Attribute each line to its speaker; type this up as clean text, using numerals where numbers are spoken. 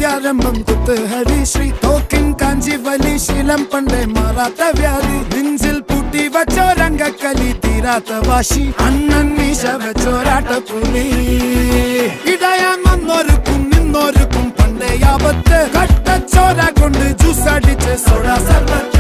Speaker 1: വിദ്യാരംഭം കുത്തുഹരി ശ്രീ തോക്കിൻ കാഞ്ചി വലി ശീലം പണ്ടേ മാറാത്ത വ്യാധി നെഞ്ചിൽ പൂട്ടി വച്ചോരംഗക്കലി തീരാത്ത വാശി അണ്ണൻ മീശ വെച്ചോരാട്ട പുലി ഇടയാൻ വന്നോർക്കും നിന്നോർക്കും പണ്ടേ ആപത്ത് കട്ടച്ചോര കൊണ്ട് ജ്യൂസ് അടിച്ച് സോഡ സർബത്ത്